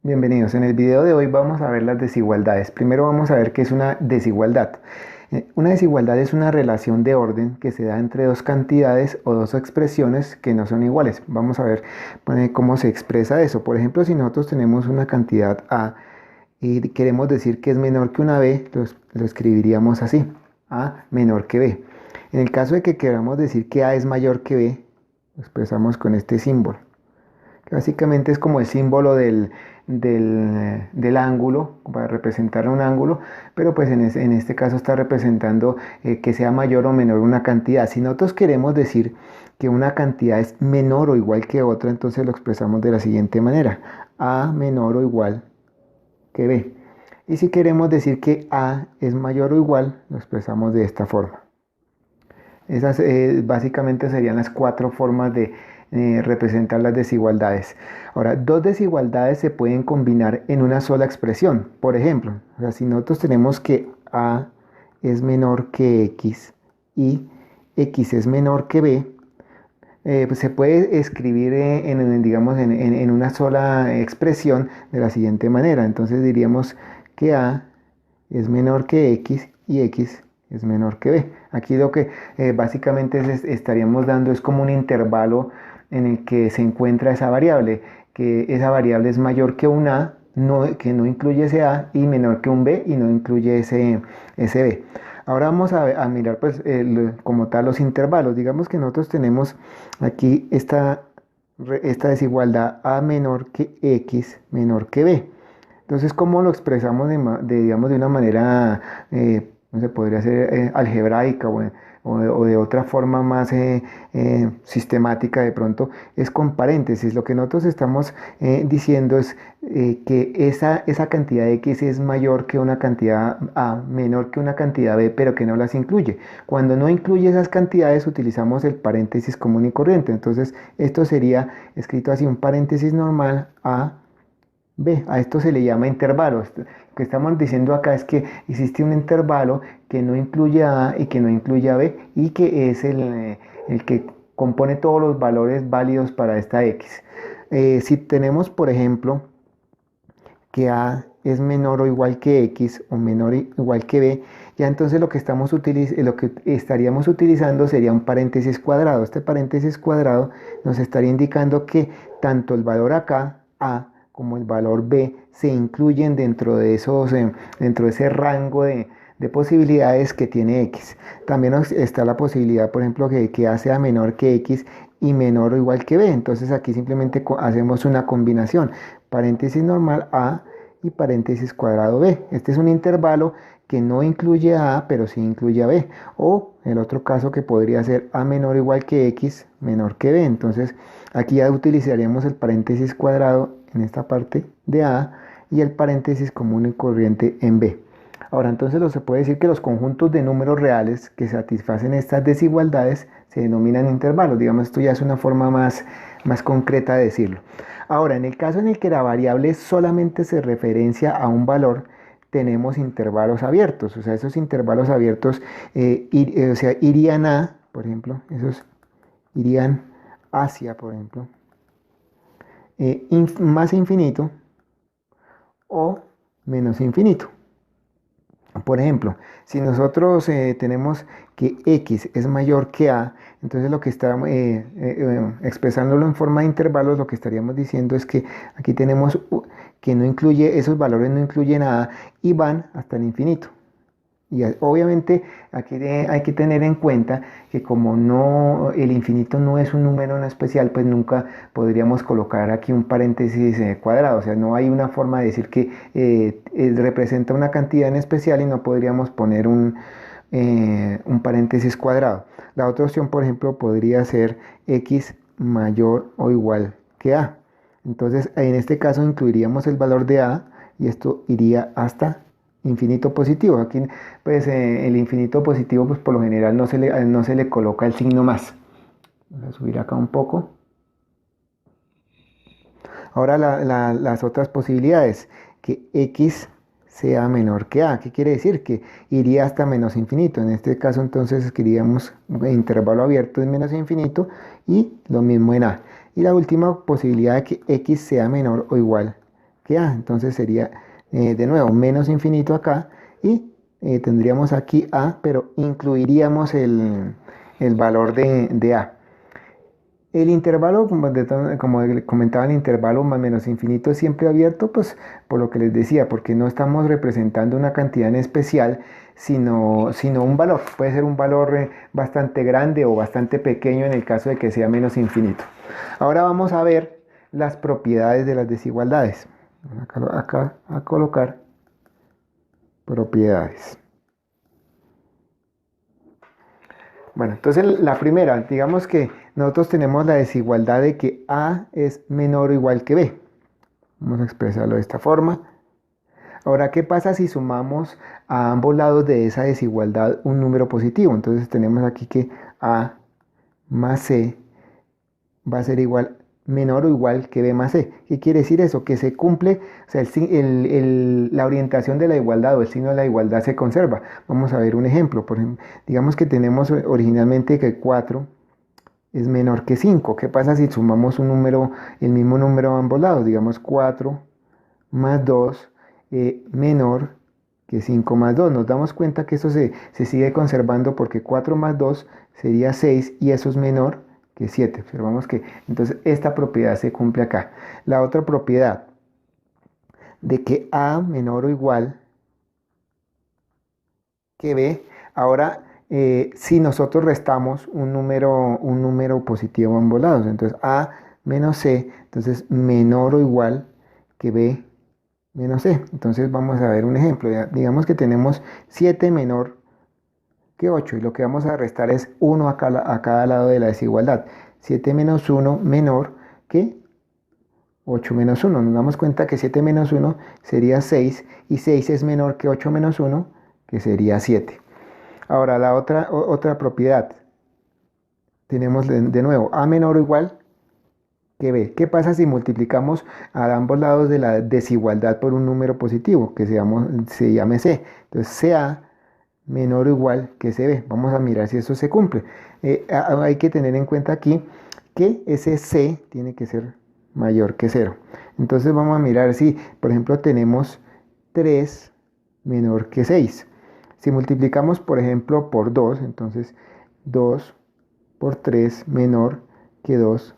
Bienvenidos. En el video de hoy vamos a ver las desigualdades. Primero vamos a ver qué es una desigualdad. Una desigualdad es una relación de orden que se da entre dos cantidades o dos expresiones que no son iguales. Vamos a ver cómo se expresa eso. Por ejemplo, si nosotros tenemos una cantidad A y queremos decir que es menor que una B, lo escribiríamos así: A menor que B. En el caso de que queramos decir que A es mayor que B, lo expresamos con este símbolo, que básicamente es como el símbolo del ángulo, para representar un ángulo, pero pues en este caso está representando que sea mayor o menor una cantidad. Si nosotros queremos decir que una cantidad es menor o igual que otra, entonces lo expresamos de la siguiente manera: A menor o igual que B. Y si queremos decir que A es mayor o igual, lo expresamos de esta forma. Esas básicamente serían las cuatro formas de representar las desigualdades. Ahora, dos desigualdades se pueden combinar en una sola expresión. Por ejemplo, o sea, si nosotros tenemos que A es menor que X y X es menor que B, pues se puede escribir digamos, en una sola expresión de la siguiente manera. Entonces diríamos que A es menor que X y X es menor que B. Aquí lo que básicamente estaríamos dando es como un intervalo en el que se encuentra esa variable, que esa variable es mayor que un A, que no incluye ese A, y menor que un B y no incluye ese B. Ahora vamos a mirar pues como tal los intervalos. Digamos que nosotros tenemos aquí esta desigualdad: A menor que X menor que B. Entonces, ¿cómo lo expresamos digamos, de una manera, no sé, podría ser algebraica o de otra forma más sistemática de pronto? Es con paréntesis. Lo que nosotros estamos diciendo es que esa cantidad de X es mayor que una cantidad A, menor que una cantidad B, pero que no las incluye. Cuando no incluye esas cantidades, utilizamos el paréntesis común y corriente. Entonces, esto sería escrito así: un paréntesis normal A, B. A esto se le llama intervalo. Lo que estamos diciendo acá es que existe un intervalo que no incluye a A y que no incluye a B, y que es el que compone todos los valores válidos para esta X. Si tenemos, por ejemplo, que A es menor o igual que X o menor o igual que B, ya entonces lo que estaríamos utilizando sería un paréntesis cuadrado. Este paréntesis cuadrado nos estaría indicando que tanto el valor acá, A, como el valor B, se incluyen dentro de ese rango de posibilidades que tiene X. También está la posibilidad, por ejemplo, que A sea menor que X y menor o igual que B. Entonces aquí simplemente hacemos una combinación: paréntesis normal A y paréntesis cuadrado B. Este es un intervalo que no incluye a A, pero sí incluye a B. O el otro caso, que podría ser A menor o igual que X menor que B. Entonces aquí ya utilizaríamos el paréntesis cuadrado en esta parte de A y el paréntesis común y corriente en B. Ahora, entonces se puede decir que los conjuntos de números reales que satisfacen estas desigualdades se denominan intervalos. Digamos, esto ya es una forma más concreta de decirlo. Ahora, en el caso en el que la variable solamente se referencia a un valor, tenemos intervalos abiertos. O sea, esos intervalos abiertos irían a, por ejemplo, esos irían hacia, por ejemplo, más infinito o menos infinito. Por ejemplo, si nosotros tenemos que X es mayor que A, entonces lo que estamos expresándolo en forma de intervalos, lo que estaríamos diciendo es que aquí tenemos que no incluye, esos valores no incluyen a A y van hasta el infinito. Y obviamente aquí hay que tener en cuenta que como el infinito no es un número en especial, pues nunca podríamos colocar aquí un paréntesis cuadrado. O sea, no hay una forma de decir que representa una cantidad en especial y no podríamos poner un paréntesis cuadrado. La otra opción, por ejemplo, podría ser X mayor o igual que A. Entonces, en este caso incluiríamos el valor de A y esto iría hasta infinito positivo. Aquí pues el infinito positivo, pues por lo general no se le coloca el signo más. Voy a subir acá un poco. Ahora las otras posibilidades: que X sea menor que A. ¿Qué quiere decir? Que iría hasta menos infinito. En este caso entonces escribiríamos intervalo abierto en menos infinito y lo mismo en A. Y la última posibilidad de que X sea menor o igual que A. Entonces sería de nuevo menos infinito acá y tendríamos aquí A, pero incluiríamos el valor de A. El intervalo, como comentaba, el intervalo más menos infinito es siempre abierto, pues por lo que les decía, porque no estamos representando una cantidad en especial, sino un valor. Puede ser un valor bastante grande o bastante pequeño en el caso de que sea menos infinito. Ahora vamos a ver las propiedades de las desigualdades. Acá a colocar propiedades. Bueno, entonces la primera, digamos que nosotros tenemos la desigualdad de que A es menor o igual que B. Vamos a expresarlo de esta forma. Ahora, ¿qué pasa si sumamos a ambos lados de esa desigualdad un número positivo? Entonces tenemos aquí que A más C va a ser igual, menor o igual que B más C. ¿Qué quiere decir eso? Que se cumple, o sea, la orientación de la igualdad o el signo de la igualdad se conserva. Vamos a ver un ejemplo. Por ejemplo, digamos que tenemos originalmente que 4 es menor que 5. ¿Qué pasa si sumamos un número, el mismo número a ambos lados? Digamos 4 más 2 menor que 5 más 2. Nos damos cuenta que eso se sigue conservando porque 4 más 2 sería 6 y eso es menor que 7. Observamos que entonces esta propiedad se cumple acá. La otra propiedad de que A menor o igual que B, ahora si nosotros restamos un número positivo a ambos lados, entonces A menos C, entonces menor o igual que B menos C. Entonces vamos a ver un ejemplo. Digamos que tenemos 7 menor que 8 y lo que vamos a restar es 1 a cada lado de la desigualdad. 7 menos 1 menor que 8 menos 1. Nos damos cuenta que 7 menos 1 sería 6 y 6 es menor que 8 menos 1, que sería 7. Ahora la otra propiedad. Tenemos de nuevo A menor o igual que B. ¿Qué pasa si multiplicamos a ambos lados de la desigualdad por un número positivo que se llame C? Entonces CA menor o igual que CB. Vamos a mirar si eso se cumple. Hay que tener en cuenta aquí que ese C tiene que ser mayor que 0. Entonces vamos a mirar si, por ejemplo, tenemos 3 menor que 6. Si multiplicamos, por ejemplo, por 2, entonces 2 por 3 menor que 2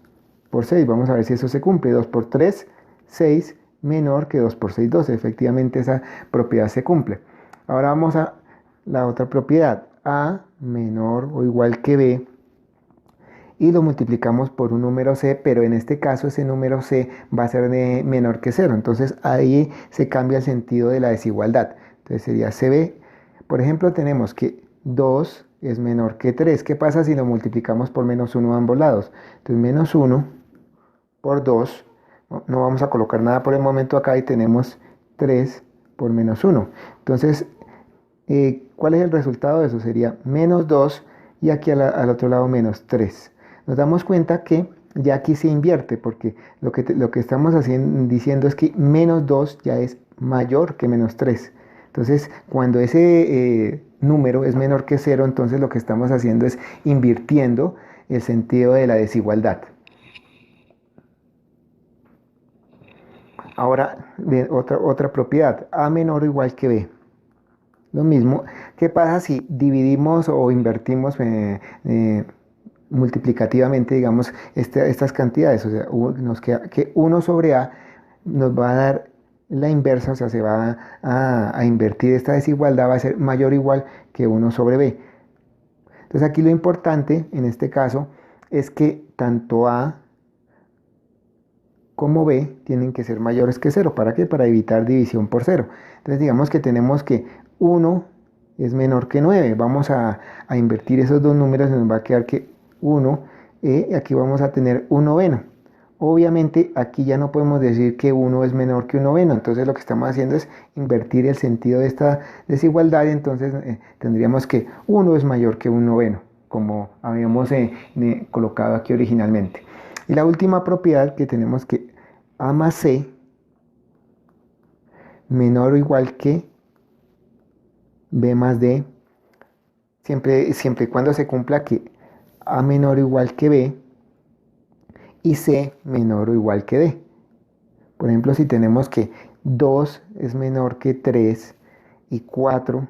por 6. Vamos a ver si eso se cumple. 2 por 3, 6 menor que 2 por 6, 12. Efectivamente esa propiedad se cumple. Ahora vamos a la otra propiedad. A menor o igual que B y lo multiplicamos por un número C, pero en este caso ese número C va a ser menor que 0. Entonces ahí se cambia el sentido de la desigualdad. Entonces sería CB. Por ejemplo, tenemos que 2 es menor que 3. ¿Qué pasa si lo multiplicamos por menos 1 a ambos lados? Entonces menos 1 por 2. No vamos a colocar nada por el momento acá y tenemos 3 por menos 1. Entonces, ¿cuál es el resultado de eso? Sería menos 2 y aquí al otro lado menos 3. Nos damos cuenta que ya aquí se invierte porque lo que estamos diciendo es que menos 2 ya es mayor que menos 3. Entonces, cuando ese número es menor que 0, entonces lo que estamos haciendo es invirtiendo el sentido de la desigualdad. Ahora, otra propiedad, A menor o igual que B. Lo mismo, ¿qué pasa si dividimos o invertimos multiplicativamente, digamos, estas cantidades? O sea, nos queda que 1 sobre A nos va a dar la inversa, o sea, se va a invertir esta desigualdad, va a ser mayor o igual que 1 sobre B. Entonces aquí lo importante en este caso es que tanto A como B tienen que ser mayores que 0. ¿Para qué? Para evitar división por 0. Entonces digamos que tenemos que 1 es menor que 9. Vamos a invertir esos dos números y nos va a quedar que 1, aquí vamos a tener 1 noveno. Obviamente aquí ya no podemos decir que 1 es menor que 1 noveno. Entonces lo que estamos haciendo es invertir el sentido de esta desigualdad. Y entonces tendríamos que 1 es mayor que 1 noveno, como habíamos colocado aquí originalmente. Y la última propiedad que tenemos que A más C menor o igual que B más D, siempre y cuando se cumpla que A menor o igual que B y C menor o igual que D. Por ejemplo, si tenemos que 2 es menor que 3 y 4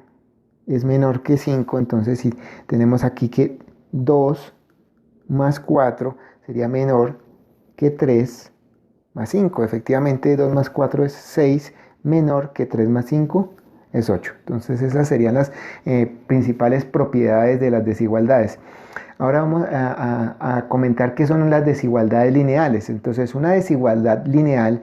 es menor que 5, entonces si tenemos aquí que 2 más 4 sería menor que 3 más 5. Efectivamente, 2 más 4 es 6, menor que 3 más 5 es 8. Entonces esas serían las principales propiedades de las desigualdades. Ahora vamos a comentar qué son las desigualdades lineales. Entonces una desigualdad lineal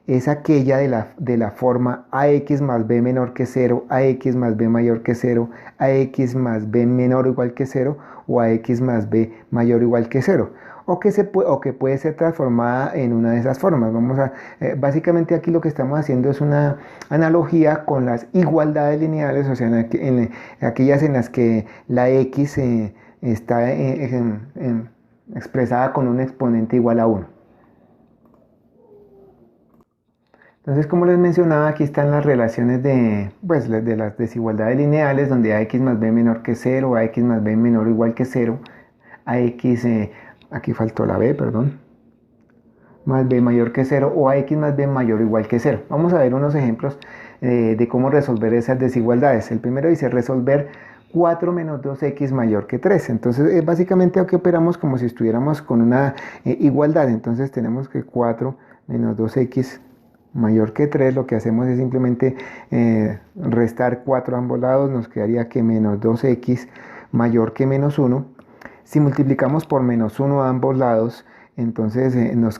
es aquella de la forma ax más b menor que 0, ax más b mayor que 0, ax más b menor o igual que 0 o ax más b mayor o igual que 0. O que puede ser transformada en una de esas formas. Básicamente aquí lo que estamos haciendo es una analogía con las igualdades lineales, o sea, aquellas en las que la x está expresada con un exponente igual a 1. Entonces, como les mencionaba, aquí están las relaciones de las desigualdades lineales, donde ax más b menor que 0, ax más b menor o igual que 0, ax, aquí faltó la b, perdón, más b mayor que 0 o ax más b mayor o igual que 0. Vamos a ver unos ejemplos de cómo resolver esas desigualdades. El primero dice resolver 4 menos 2x mayor que 3. Entonces, básicamente aquí operamos como si estuviéramos con una igualdad. Entonces, tenemos que 4 menos 2x mayor que 3, lo que hacemos es simplemente restar 4 a ambos lados, nos quedaría que menos 2x mayor que menos 1. Si multiplicamos por menos 1 a ambos lados, entonces nos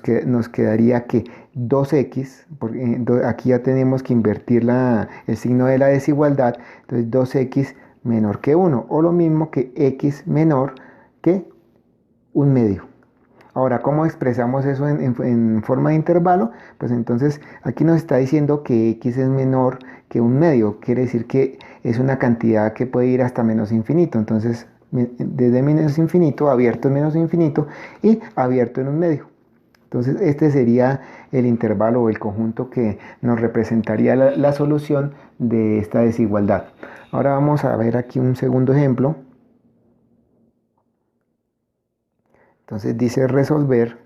quedaría que 2x, porque aquí ya tenemos que invertir el signo de la desigualdad, entonces 2x menor que 1, o lo mismo que x menor que un medio. Ahora, ¿cómo expresamos eso en forma de intervalo? Pues entonces aquí nos está diciendo que x es menor que un medio. Quiere decir que es una cantidad que puede ir hasta menos infinito. Entonces, desde menos infinito, abierto en menos infinito y abierto en un medio. Entonces, este sería el intervalo o el conjunto que nos representaría la solución de esta desigualdad. Ahora vamos a ver aquí un segundo ejemplo. Entonces dice resolver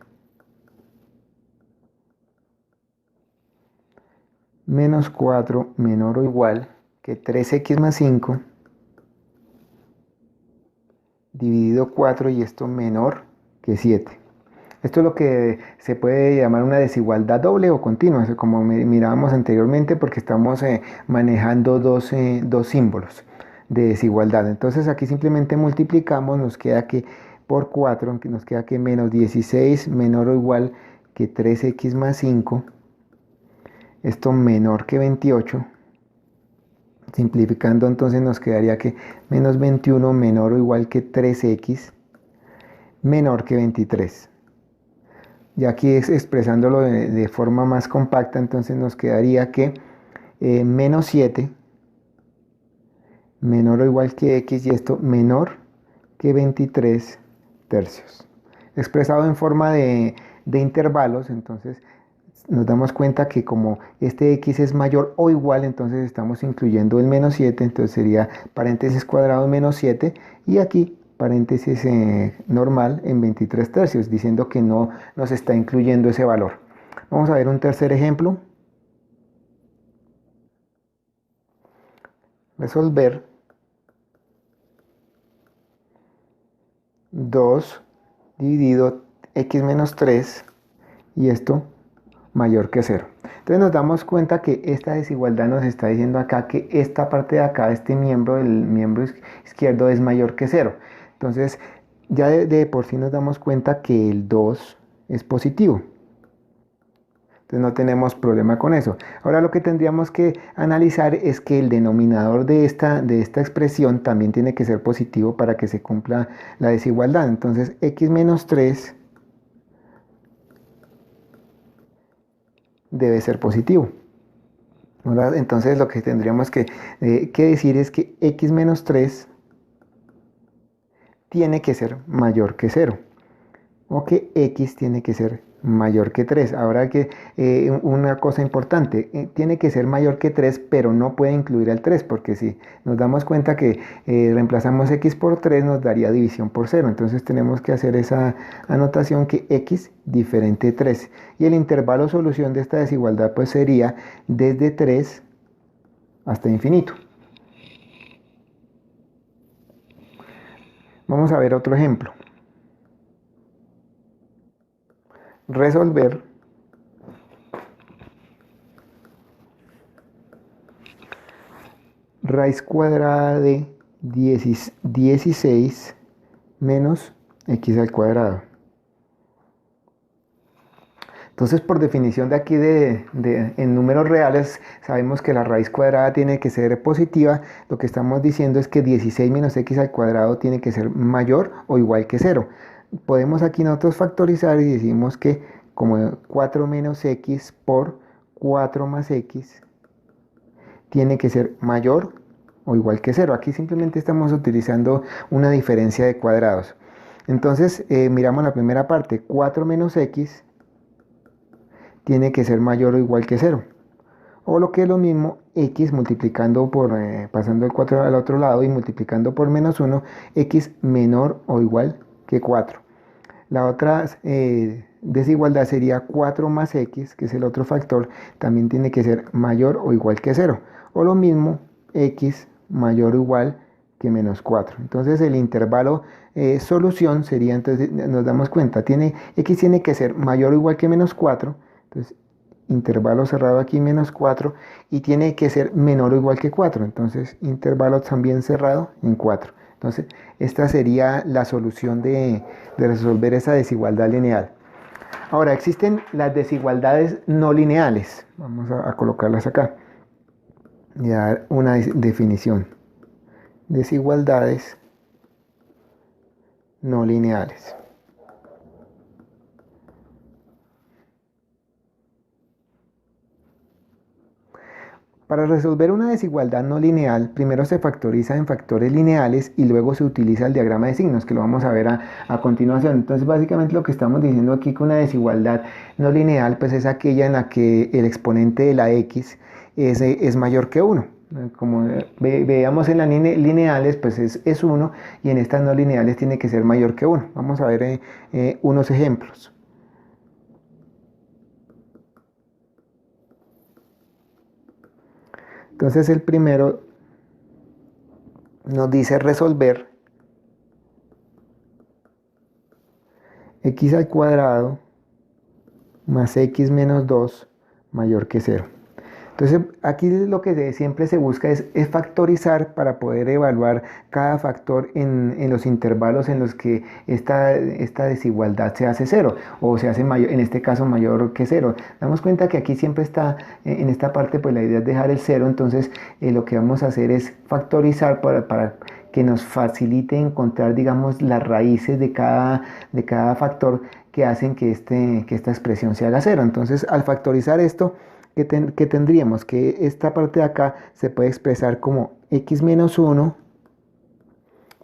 menos 4 menor o igual que 3x más 5 dividido 4 y esto menor que 7. Esto es lo que se puede llamar una desigualdad doble o continua, como mirábamos anteriormente, porque estamos manejando dos símbolos de desigualdad. Entonces aquí simplemente multiplicamos, nos queda que por 4, nos queda que menos 16 menor o igual que 3x más 5, esto menor que 28. Simplificando entonces nos quedaría que menos 21 menor o igual que 3x menor que 23. Y aquí expresándolo de forma más compacta, entonces nos quedaría que menos 7 menor o igual que x y esto menor que 23 tercios. Expresado en forma de intervalos, entonces nos damos cuenta que como este x es mayor o igual, entonces estamos incluyendo el menos 7, entonces sería paréntesis cuadrado menos 7 y aquí paréntesis normal en 23 tercios, diciendo que no nos está incluyendo ese valor. Vamos a ver un tercer ejemplo. Resolver 2 dividido x menos 3 y esto mayor que 0. Entonces nos damos cuenta que esta desigualdad nos está diciendo acá que esta parte de acá, este miembro, el miembro izquierdo es mayor que 0. Entonces ya de por sí nos damos cuenta que el 2 es positivo. Entonces no tenemos problema con eso. Ahora lo que tendríamos que analizar es que el denominador de esta expresión también tiene que ser positivo para que se cumpla la desigualdad. Entonces x menos 3 debe ser positivo. Entonces lo que tendríamos que decir es que x menos 3 tiene que ser mayor que 0 o que x tiene que ser mayor que 3. Ahora que una cosa importante, tiene que ser mayor que 3, pero no puede incluir al 3, porque si nos damos cuenta que reemplazamos x por 3 nos daría división por 0. Entonces tenemos que hacer esa anotación que x diferente de 3. Y el intervalo solución de esta desigualdad pues sería desde 3 hasta infinito. Vamos a ver otro ejemplo. Resolver raíz cuadrada de 16 menos x al cuadrado. Entonces, por definición de aquí en números reales, sabemos que la raíz cuadrada tiene que ser positiva. Lo que estamos diciendo es que 16 menos x al cuadrado tiene que ser mayor o igual que 0. Podemos aquí nosotros factorizar y decimos que como 4 menos x por 4 más x tiene que ser mayor o igual que 0. Aquí simplemente estamos utilizando una diferencia de cuadrados. Entonces, miramos la primera parte. 4 menos x tiene que ser mayor o igual que 0. O lo que es lo mismo, x multiplicando por, pasando el 4 al otro lado y multiplicando por menos 1, x menor o igual que 4. La otra desigualdad sería 4 más x, que es el otro factor, también tiene que ser mayor o igual que 0. O lo mismo, x mayor o igual que menos 4. Entonces el intervalo solución sería, entonces nos damos cuenta, x tiene que ser mayor o igual que menos 4. Entonces, intervalo cerrado aquí menos 4 y tiene que ser menor o igual que 4. Entonces, intervalo también cerrado en 4. Entonces, esta sería la solución de resolver esa desigualdad lineal. Ahora, existen las desigualdades no lineales. Vamos a colocarlas acá y a dar una definición. Desigualdades no lineales. Para resolver una desigualdad no lineal, primero se factoriza en factores lineales y luego se utiliza el diagrama de signos, que lo vamos a ver a continuación. Entonces, básicamente lo que estamos diciendo aquí con una desigualdad no lineal, pues es aquella en la que el exponente de la x es mayor que 1. Como veíamos en las lineales, pues es 1 y en estas no lineales tiene que ser mayor que 1. Vamos a ver unos ejemplos. Entonces el primero nos dice resolver x al cuadrado más x menos 2 mayor que 0. Entonces aquí lo que siempre se busca es factorizar para poder evaluar cada factor en los intervalos en los que esta desigualdad se hace 0 o se hace mayor, en este caso mayor que 0. Damos cuenta que aquí siempre está, en esta parte pues la idea es dejar el 0, entonces lo que vamos a hacer es factorizar para que nos facilite encontrar, digamos, las raíces de cada factor que hacen que esta expresión se haga 0. Entonces al factorizar esto, que tendríamos que esta parte de acá se puede expresar como x menos 1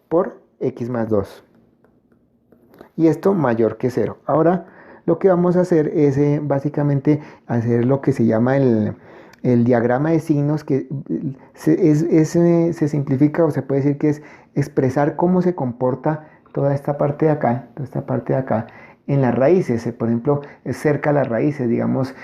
por x más 2. Y esto mayor que 0. Ahora lo que vamos a hacer es básicamente hacer lo que se llama el diagrama de signos, que se simplifica o se puede decir que es expresar cómo se comporta toda esta parte de acá, en las raíces. Por ejemplo, cerca a las raíces, digamos,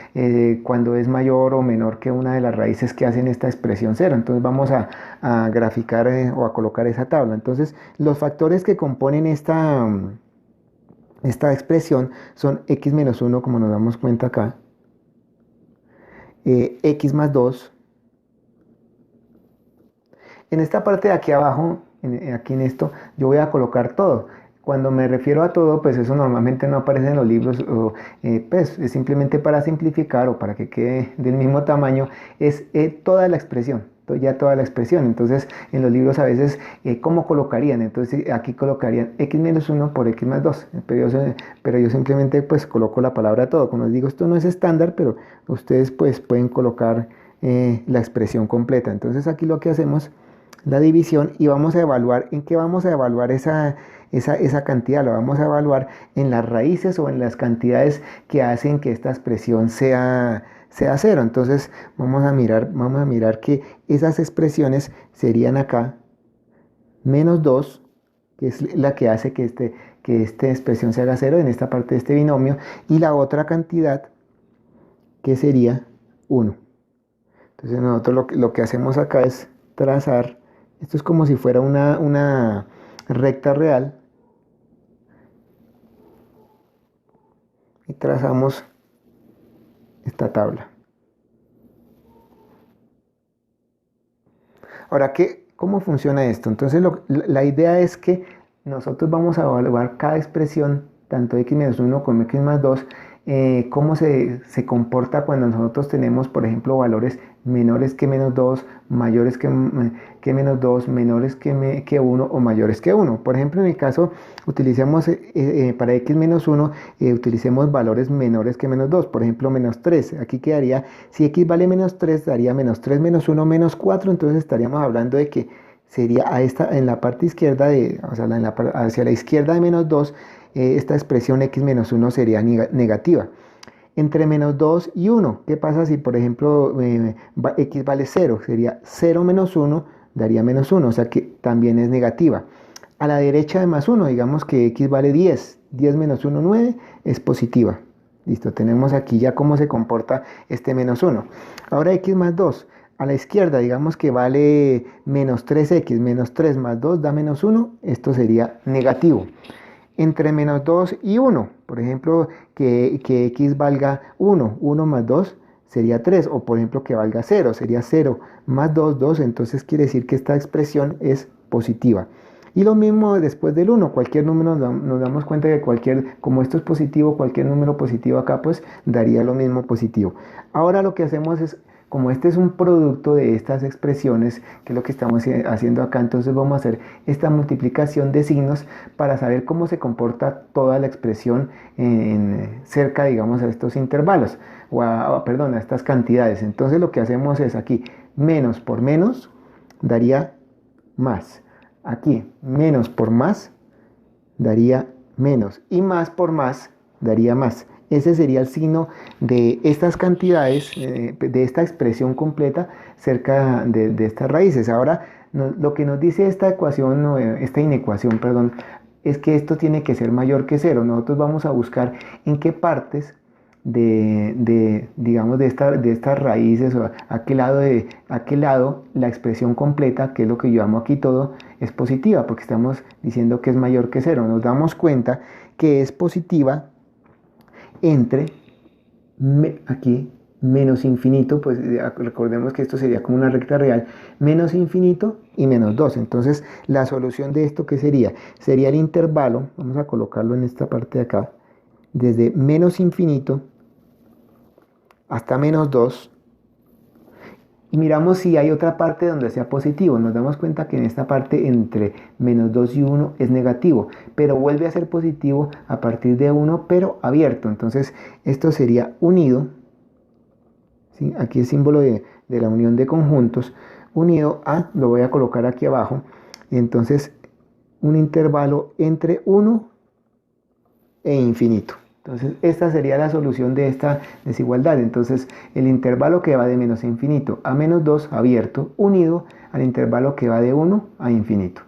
cuando es mayor o menor que una de las raíces que hacen esta expresión 0. Entonces vamos a graficar o a colocar esa tabla. Entonces los factores que componen esta expresión son x menos 1, como nos damos cuenta acá, x más 2. En esta parte de aquí abajo, aquí en esto, yo voy a colocar todo. Cuando me refiero a todo, pues eso normalmente no aparece en los libros, pues es simplemente para simplificar o para que quede del mismo tamaño, es toda la expresión, ya toda la expresión. Entonces en los libros a veces, ¿cómo colocarían? Entonces aquí colocarían x menos 1 por x más 2, pero yo simplemente pues coloco la palabra todo. Como les digo, esto no es estándar, pero ustedes pues pueden colocar la expresión completa. Entonces aquí lo que hacemos la división, y vamos a evaluar, ¿en qué vamos a evaluar esa cantidad? La vamos a evaluar en las raíces o en las cantidades que hacen que esta expresión sea cero. Entonces vamos a mirar que esas expresiones serían acá menos 2, que es la que hace que esta expresión se haga cero en esta parte de este binomio, y la otra cantidad que sería 1. Entonces nosotros lo que hacemos acá es trazar, esto es como si fuera una recta real, y trazamos esta tabla. Ahora, ¿cómo funciona esto? Entonces la idea es que nosotros vamos a evaluar cada expresión, tanto x-1 como x+2, cómo se comporta cuando nosotros tenemos, por ejemplo, valores menores que menos 2, mayores que menos 2, menores que 1 o mayores que 1. Por ejemplo, en el caso, utilicemos para x-1, utilicemos valores menores que menos 2, por ejemplo, menos 3. Aquí quedaría, si x vale menos 3, daría menos 3 menos 1 menos 4, entonces estaríamos hablando de que sería en la parte izquierda, o sea, hacia la izquierda de menos 2, esta expresión x-1 sería negativa. Entre menos 2 y 1, ¿qué pasa si, por ejemplo, x vale 0? Sería 0 menos 1, daría menos 1, o sea que también es negativa. A la derecha de más 1, digamos que x vale 10, 10 menos 1, 9, es positiva. Listo, tenemos aquí ya cómo se comporta este menos 1. Ahora x más 2. A la izquierda, digamos que vale menos 3x, menos 3 más 2 da menos 1, esto sería negativo. Entre menos 2 y 1, por ejemplo, que x valga 1, 1 más 2 sería 3, o por ejemplo que valga 0, sería 0 más 2, 2, entonces quiere decir que esta expresión es positiva. Y lo mismo después del 1, cualquier número nos damos cuenta que como esto es positivo, cualquier número positivo acá pues daría lo mismo positivo. Ahora lo que hacemos es, como este es un producto de estas expresiones, que es lo que estamos haciendo acá, entonces vamos a hacer esta multiplicación de signos para saber cómo se comporta toda la expresión cerca, digamos, a estos intervalos, perdón, a estas cantidades. Entonces lo que hacemos es aquí, menos por menos daría más. Aquí, menos por más daría menos. Y más por más daría más. Ese sería el signo de estas cantidades, de esta expresión completa cerca de estas raíces. Ahora, lo que nos dice esta ecuación, esta inecuación, perdón, es que esto tiene que ser mayor que cero. Nosotros vamos a buscar en qué partes digamos, de estas raíces, o a qué lado la expresión completa, que es lo que yo llamo aquí todo, es positiva, porque estamos diciendo que es mayor que cero. Nos damos cuenta que es positiva entre aquí menos infinito, pues recordemos que esto sería como una recta real, menos infinito y menos 2. Entonces la solución de esto, ¿qué sería? Sería el intervalo, vamos a colocarlo en esta parte de acá, desde menos infinito hasta menos 2, y miramos si hay otra parte donde sea positivo. Nos damos cuenta que en esta parte entre menos 2 y 1 es negativo, pero vuelve a ser positivo a partir de 1, pero abierto. Entonces esto sería unido, ¿sí? Aquí el símbolo de la unión de conjuntos, unido a, lo voy a colocar aquí abajo, entonces un intervalo entre 1 e infinito. Entonces esta sería la solución de esta desigualdad. Entonces el intervalo que va de menos infinito a menos 2 abierto, unido al intervalo que va de 1 a infinito.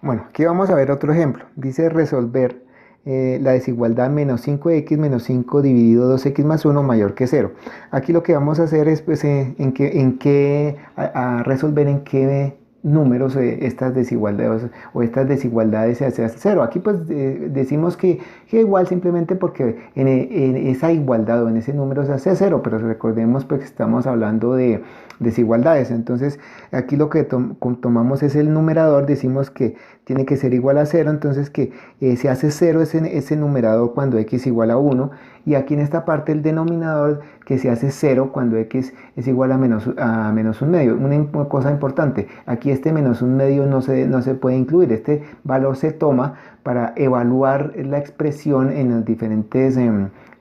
Bueno, aquí vamos a ver otro ejemplo. Dice resolver la desigualdad menos 5x menos 5 dividido 2x más 1 mayor que 0. Aquí lo que vamos a hacer es pues, a resolver en qué números estas desigualdades o estas desigualdades se hace 0. Aquí pues decimos que igual simplemente porque en esa igualdad o en ese número se hace 0, pero recordemos pues que estamos hablando de desigualdades. Entonces aquí lo que tomamos es el numerador, decimos que tiene que ser igual a 0, entonces que se hace 0 ese numerador cuando x igual a 1, y aquí en esta parte el denominador que se hace 0 cuando x es igual a menos 1 medio. Una cosa importante, aquí este menos 1 medio no se puede incluir, este valor se toma para evaluar la expresión en los diferentes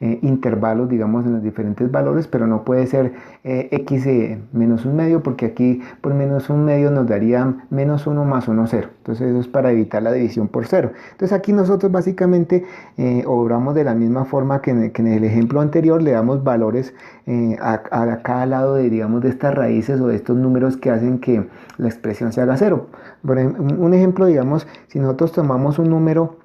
intervalos, digamos, en los diferentes valores, pero no puede ser x menos un medio, porque aquí por menos un medio nos daría menos 1 más 1, 0. Entonces eso es para evitar la división por 0. Entonces aquí nosotros básicamente obramos de la misma forma que en el ejemplo anterior, le damos valores a cada lado de, digamos, de estas raíces o de estos números que hacen que la expresión se haga 0. Por un ejemplo, digamos, si nosotros tomamos un número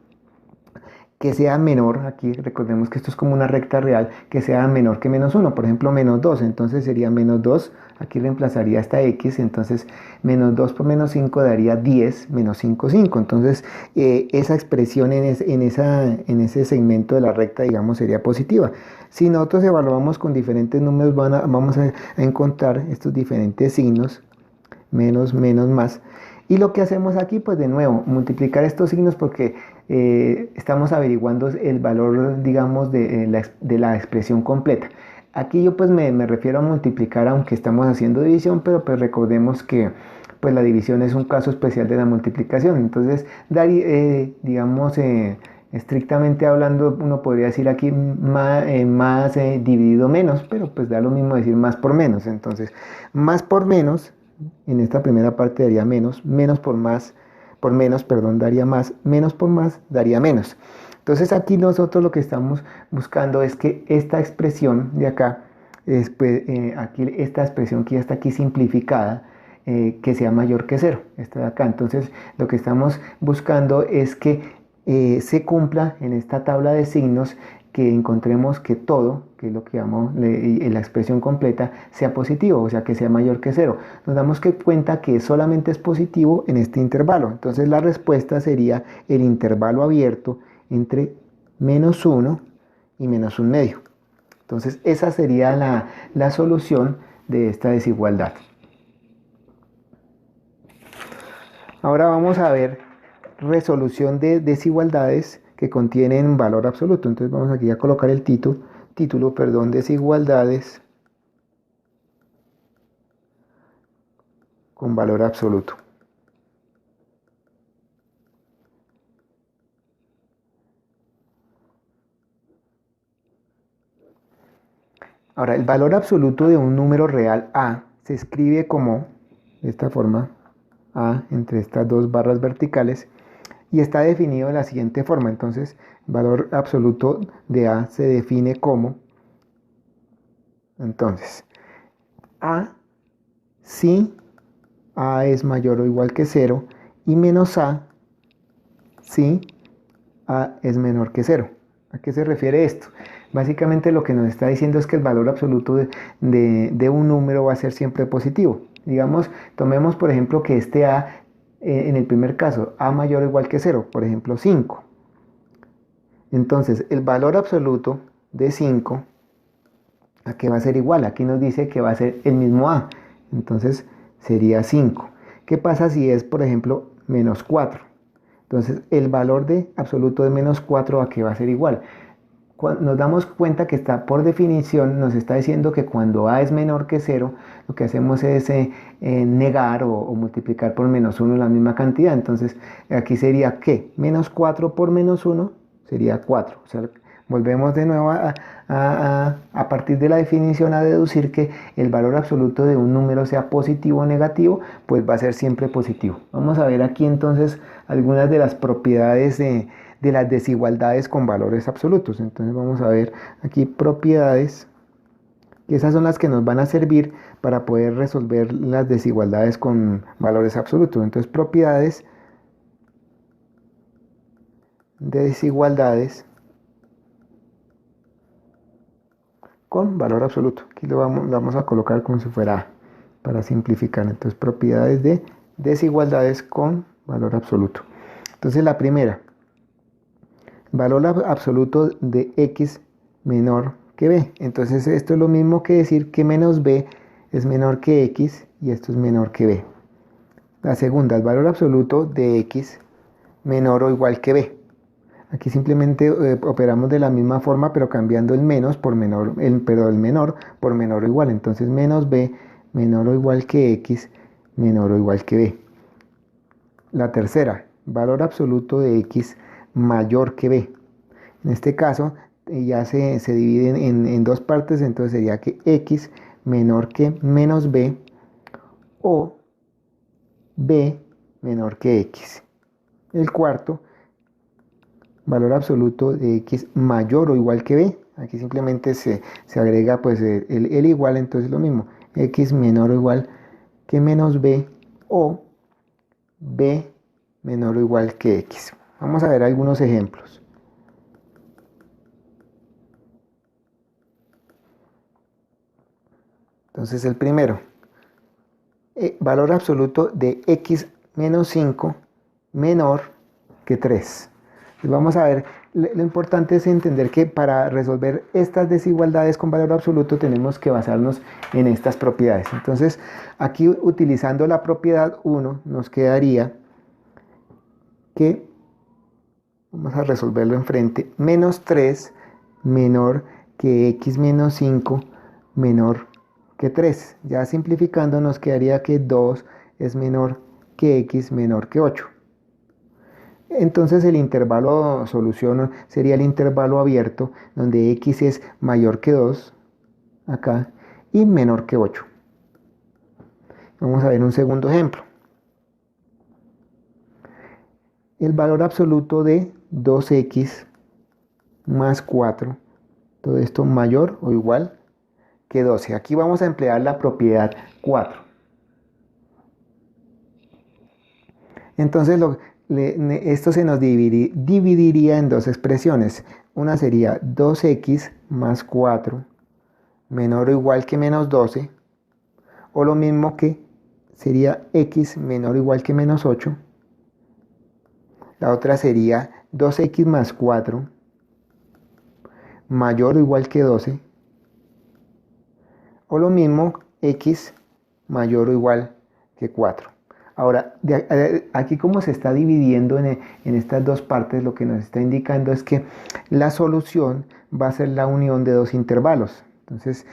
que sea menor, aquí recordemos que esto es como una recta real, que sea menor que menos 1, por ejemplo menos 2, entonces sería menos 2, aquí reemplazaría esta x, entonces menos 2 por menos 5 daría 10, menos 5, 5, entonces esa expresión en ese segmento de la recta, digamos, sería positiva. Si nosotros evaluamos con diferentes números, vamos a encontrar estos diferentes signos, menos, menos, más. Y lo que hacemos aquí, pues de nuevo, multiplicar estos signos porque estamos averiguando el valor, digamos, de la expresión completa. Aquí yo pues me refiero a multiplicar, aunque estamos haciendo división, pero pues recordemos que pues la división es un caso especial de la multiplicación. Entonces, digamos, estrictamente hablando, uno podría decir aquí más dividido menos, pero pues da lo mismo decir más por menos. Entonces, más por menos en esta primera parte daría menos, menos por más, por menos, perdón, daría más, menos por más daría menos. Entonces aquí nosotros lo que estamos buscando es que esta expresión de acá, aquí esta expresión que ya está aquí simplificada, que sea mayor que 0, esta de acá. Entonces lo que estamos buscando es que se cumpla en esta tabla de signos, que encontremos que todo, que es lo que llamo la expresión completa, sea positivo, o sea que sea mayor que 0. Nos damos cuenta que solamente es positivo en este intervalo. Entonces la respuesta sería el intervalo abierto entre menos 1 y menos 1 medio. Entonces esa sería la solución de esta desigualdad. Ahora vamos a ver resolución de desigualdades que contienen valor absoluto. Entonces vamos aquí a colocar el título, desigualdades con valor absoluto. Ahora, el valor absoluto de un número real A se escribe como, de esta forma, A entre estas dos barras verticales, y está definido de la siguiente forma. Entonces, valor absoluto de A se define como, entonces, A si A es mayor o igual que 0 y menos A si A es menor que 0. ¿A qué se refiere esto? Básicamente lo que nos está diciendo es que el valor absoluto de un número va a ser siempre positivo. Digamos, tomemos por ejemplo que este A, en el primer caso, A mayor o igual que 0, por ejemplo 5. Entonces, el valor absoluto de 5, ¿a qué va a ser igual? Aquí nos dice que va a ser el mismo A. Entonces, sería 5. ¿Qué pasa si es, por ejemplo, menos 4? Entonces, el valor de absoluto de menos 4, ¿a qué va a ser igual? Nos damos cuenta que está por definición, nos está diciendo que cuando A es menor que 0, lo que hacemos es negar o multiplicar por menos 1 la misma cantidad. Entonces, aquí sería ¿qué? Menos 4 por menos 1 sería 4. O sea, volvemos de nuevo a partir de la definición a deducir que el valor absoluto de un número, sea positivo o negativo, pues va a ser siempre positivo. Vamos a ver aquí entonces algunas de las propiedades de las desigualdades con valores absolutos. Entonces vamos a ver aquí propiedades, que esas son las que nos van a servir para poder resolver las desigualdades con valores absolutos. Entonces propiedades de desigualdades con valor absoluto. Aquí lo vamos a colocar como si fuera A, para simplificar. Entonces propiedades de desigualdades con valor absoluto. Entonces la primera, valor absoluto de x menor que b. Entonces esto es lo mismo que decir que menos b es menor que x y esto es menor que b. La segunda, el valor absoluto de x menor o igual que b. Aquí simplemente operamos de la misma forma, pero cambiando el menos por menor, el menor por menor o igual. Entonces menos b menor o igual que x menor o igual que b. La tercera, valor absoluto de x mayor que b. En este caso, ya se dividen en dos partes, entonces sería que x menor que menos b o b menor que x. El cuarto, valor absoluto de x mayor o igual que b. Aquí simplemente se agrega pues el igual, entonces lo mismo, x menor o igual que menos b o b menor o igual que x. Vamos a ver algunos ejemplos. Entonces el primero, valor absoluto de x menos 5 menor que 3. Pues vamos a ver, lo importante es entender que para resolver estas desigualdades con valor absoluto tenemos que basarnos en estas propiedades. Entonces aquí utilizando la propiedad 1 nos quedaría que, vamos a resolverlo enfrente, menos 3 menor que x menos 5 menor que 3. Ya simplificando nos quedaría que 2 es menor que x menor que 8. Entonces el intervalo solución sería el intervalo abierto donde x es mayor que 2 acá y menor que 8. Vamos a ver un segundo ejemplo. El valor absoluto de 2x más 4, todo esto mayor o igual que 12. Aquí vamos a emplear la propiedad 4. Entonces esto se nos dividiría en dos expresiones. Una sería 2x más 4 menor o igual que menos 12, o lo mismo que sería x menor o igual que menos 8. La otra sería 2x más 4 mayor o igual que 12, o lo mismo x mayor o igual que 4. Ahora, aquí como se está dividiendo en estas dos partes, lo que nos está indicando es que la solución va a ser la unión de dos intervalos. Entonces,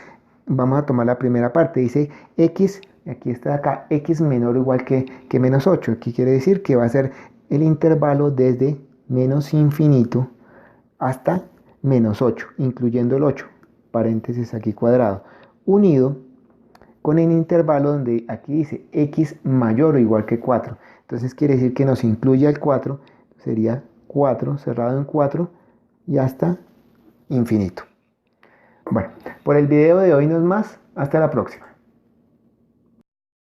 vamos a tomar la primera parte. Dice x, aquí está acá, x menor o igual que menos 8. Aquí quiere decir que va a ser el intervalo desde menos infinito hasta menos 8, incluyendo el 8, paréntesis aquí cuadrado, unido con el intervalo donde aquí dice x mayor o igual que 4. Entonces quiere decir que nos incluye el 4, sería 4 cerrado en 4 y hasta infinito. Bueno, por el video de hoy no es más, hasta la próxima.